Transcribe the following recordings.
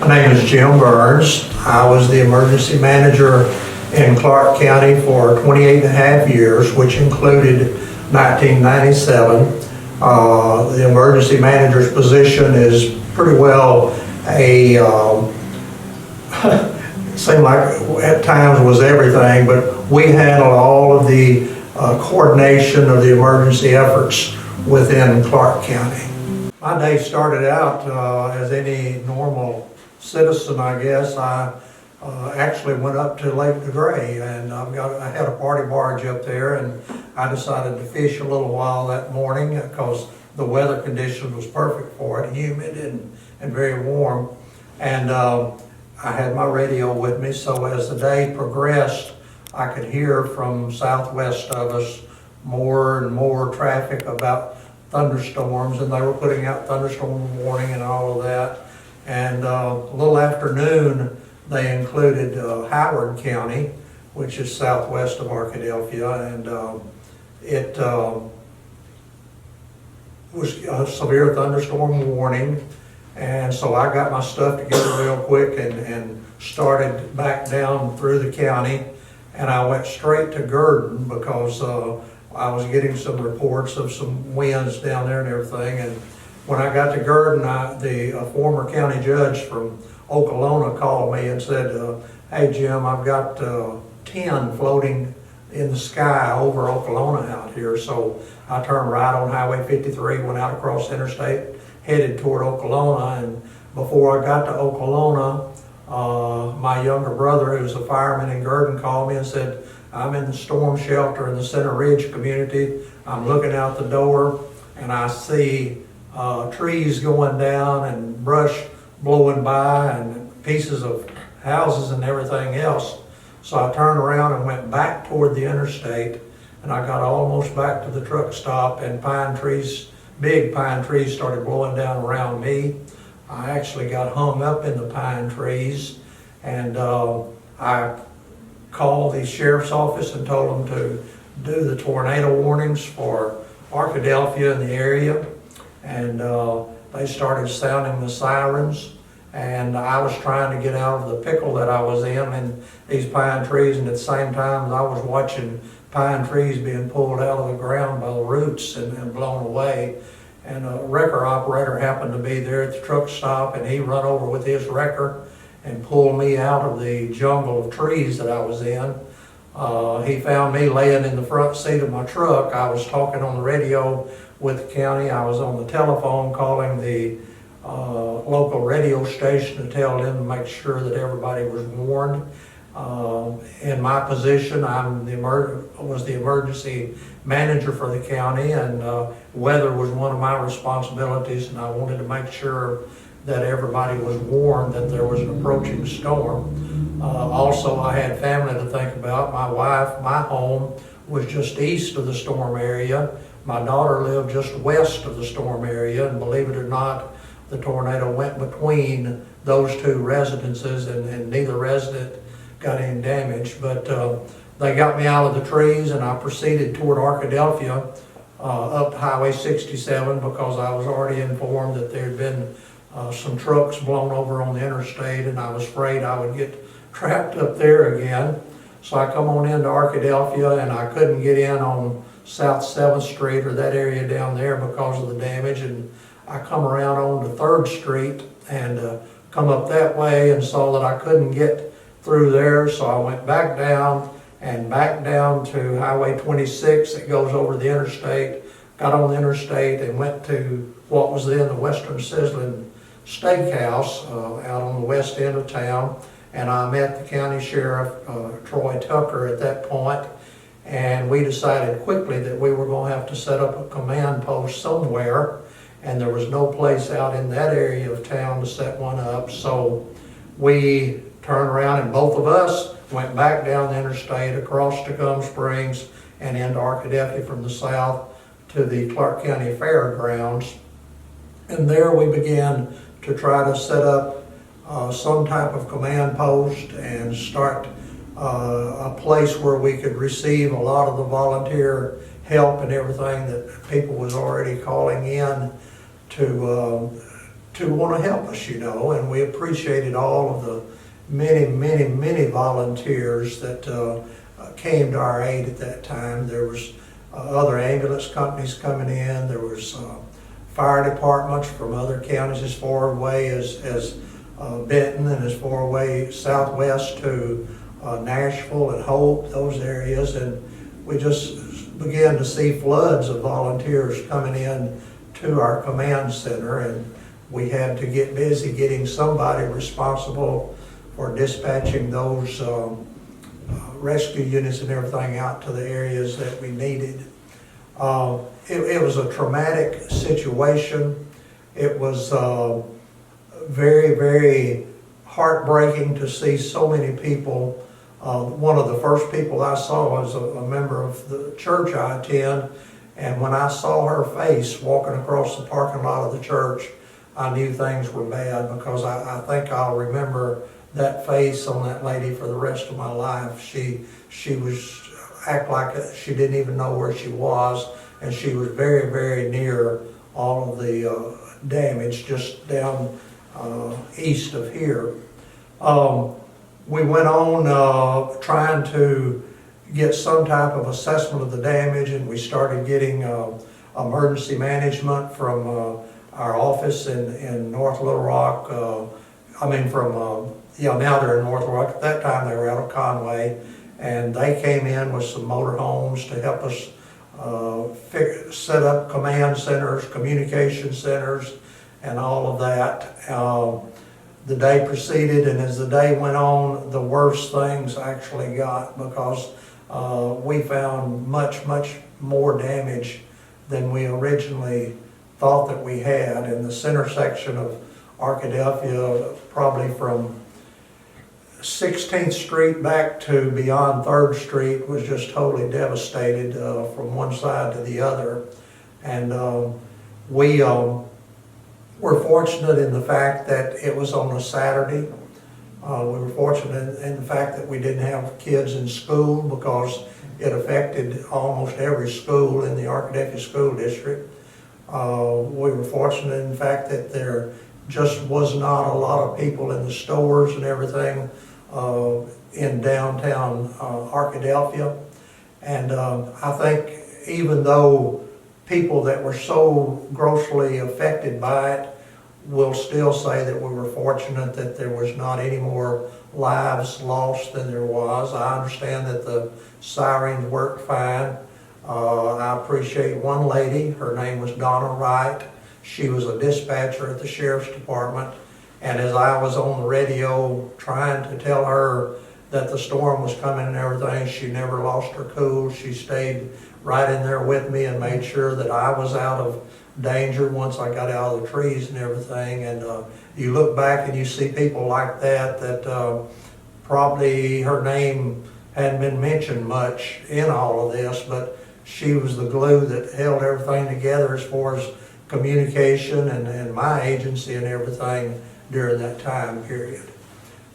My name is Jim Burns. I was the emergency manager in Clark County for 28 and a half years, which included 1997. The emergency manager's position is pretty well a, seemed like at times was everything, but we handled all of the coordination of the emergency efforts within Clark County. My day started out as any normal citizen, I guess. I actually went up to Lake DeGray, and I had a party barge up there, and I decided to fish a little while that morning because the weather condition was perfect for it, humid and very warm. And I had my radio with me, so as the day progressed, I could hear from southwest of us more and more traffic about thunderstorms, and they were putting out thunderstorm warning and all of that. And a little after noon, they included Howard County, which is southwest of Arkadelphia, and it was a severe thunderstorm warning. And so I got my stuff together real quick and started back down through the county, and I went straight to Gurdon because I was getting some reports of some winds down there and everything. And when I got to Gurdon, the former county judge from Okolona called me and said, hey Jim, I've got 10 floating in the sky over Okolona out here. So I turned right on Highway 53, went out across the interstate, headed toward Okolona. And before I got to Okolona, my younger brother, who's a fireman in Gurdon, called me and said, I'm in the storm shelter in the Center Ridge community. I'm looking out the door and I see trees going down and brush blowing by and pieces of houses and everything else. So I turned around and went back toward the interstate, and I got almost back to the truck stop, and pine trees, big pine trees, started blowing down around me. I actually got hung up in the pine trees, and I called the sheriff's office and told them to do the tornado warnings for Arkadelphia and the area. And they started sounding the sirens, and I was trying to get out of the pickle that I was in these pine trees, and at the same time I was watching pine trees being pulled out of the ground by the roots and blown away. And a wrecker operator happened to be there at the truck stop, and he run over with his wrecker and pulled me out of the jungle of trees that I was in. He found me laying in the front seat of my truck. I was talking on the radio with the county. I was on the telephone calling the local radio station to tell them to make sure that everybody was warned. In my position, was the emergency manager for the county, and weather was one of my responsibilities, and I wanted to make sure that everybody was warned that there was an approaching storm. Also, I had family to think about. My wife, my home was just east of the storm area. My daughter lived just west of the storm area, and believe it or not, the tornado went between those two residences, and neither resident got any damage. But they got me out of the trees, and I proceeded toward Arkadelphia up Highway 67 because I was already informed that there had been some trucks blown over on the interstate, and I was afraid I would get trapped up there again. So I come on into Arkadelphia, and I couldn't get in on South 7th Street or that area down there because of the damage, and I come around on to 3rd Street and come up that way and saw that I couldn't get through there, so I went back down to Highway 26 that goes over the interstate, got on the interstate and went to what was then the Western Sizzling Steakhouse out on the west end of town, and I met the county sheriff, Troy Tucker, at that point, and we decided quickly that we were going to have to set up a command post somewhere, and there was no place out in that area of town to set one up. So we turned around, and both of us went back down the interstate across to Gum Springs and into Arkadelphia from the south to the Clark County Fairgrounds. And there we began to try to set up some type of command post and start a place where we could receive a lot of the volunteer help and everything that people was already calling in to to want to help us, and we appreciated all of the many volunteers that came to our aid at that time. There was other ambulance companies coming in. There was fire departments from other counties as far away as Benton and as far away southwest to Nashville and Hope, those areas, and we just began to see floods of volunteers coming in to our command center, and we had to get busy getting somebody responsible for dispatching those rescue units and everything out to the areas that we needed. It was a traumatic situation. It was very heartbreaking to see so many people. One of the first people I saw was a member of the church I attend, and when I saw her face walking across the parking lot of the church, I knew things were bad, because I think I'll remember that face on that lady for the rest of my life. She was act like she didn't even know where she was, and she was very near all of the damage just down east of here. We went on trying to get some type of assessment of the damage, and we started getting emergency management from our office in North Little Rock. Now they're in North Little Rock. At that time they were out of Conway, and they came in with some motorhomes to help us set up command centers, communication centers, and all of that. The day proceeded, and as the day went on, the worst things actually got, because we found much more damage than we originally thought that we had. In the center section of Arkadelphia, probably from 16th Street back to beyond 3rd Street, was just totally devastated from one side to the other. And we were fortunate in the fact that it was on a Saturday. We were fortunate in the fact that we didn't have kids in school, because it affected almost every school in the Arkadelphia School District. We were fortunate in the fact that there just was not a lot of people in the stores and everything in downtown Arkadelphia. And I think even though people that were so grossly affected by it will still say that we were fortunate that there was not any more lives lost than there was. I understand that the sirens worked fine. I appreciate one lady, her name was Donna Wright. She was a dispatcher at the Sheriff's Department, and as I was on the radio trying to tell her that the storm was coming and everything, she never lost her cool. She stayed right in there with me and made sure that I was out of danger once I got out of the trees and everything. And you look back and you see people like that probably her name hadn't been mentioned much in all of this, but she was the glue that held everything together as far as communication and my agency and everything during that time period.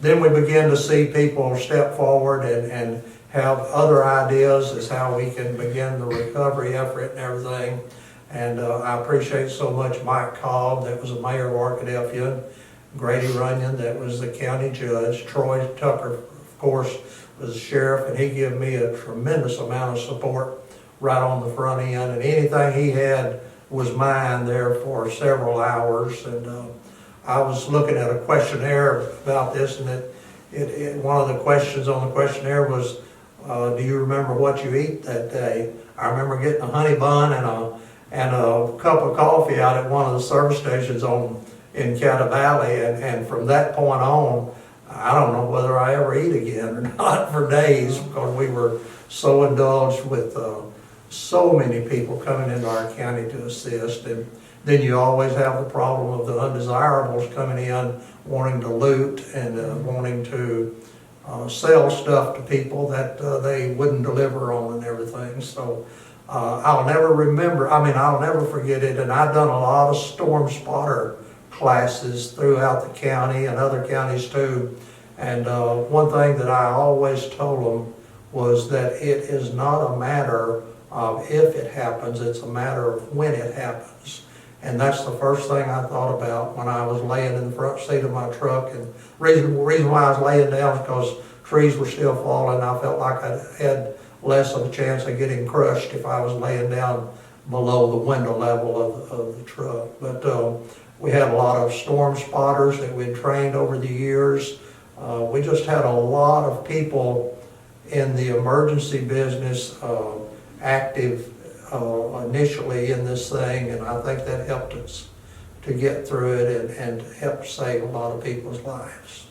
Then we began to see people step forward and have other ideas as how we can begin the recovery effort and everything. And I appreciate so much Mike Cobb, that was the mayor of Arkadelphia, Grady Runyon, that was the county judge, Troy Tucker, of course, was the sheriff, and he gave me a tremendous amount of support right on the front end, and anything he had was mine there for several hours. And I was looking at a questionnaire about this, and one of the questions on the questionnaire was, do you remember what you eat that day? I remember getting a honey bun and a cup of coffee out at one of the service stations in Caddo Valley, and from that point on, I don't know whether I ever eat again or not for days, because we were so indulged with so many people coming into our county to assist. And then you always have the problem of the undesirables coming in, wanting to loot and wanting to sell stuff to people that they wouldn't deliver on and everything. So I'll never forget it. And I've done a lot of storm spotter classes throughout the county and other counties too. And one thing that I always told them was that it is not a matter of if it happens, it's a matter of when it happens. And that's the first thing I thought about when I was laying in the front seat of my truck. And reason why I was laying down is because trees were still falling. I felt like I had less of a chance of getting crushed if I was laying down below the window level of the truck. But we had a lot of storm spotters that we'd trained over the years. We just had a lot of people in the emergency business active initially in this thing, and I think that helped us to get through it and helped save a lot of people's lives.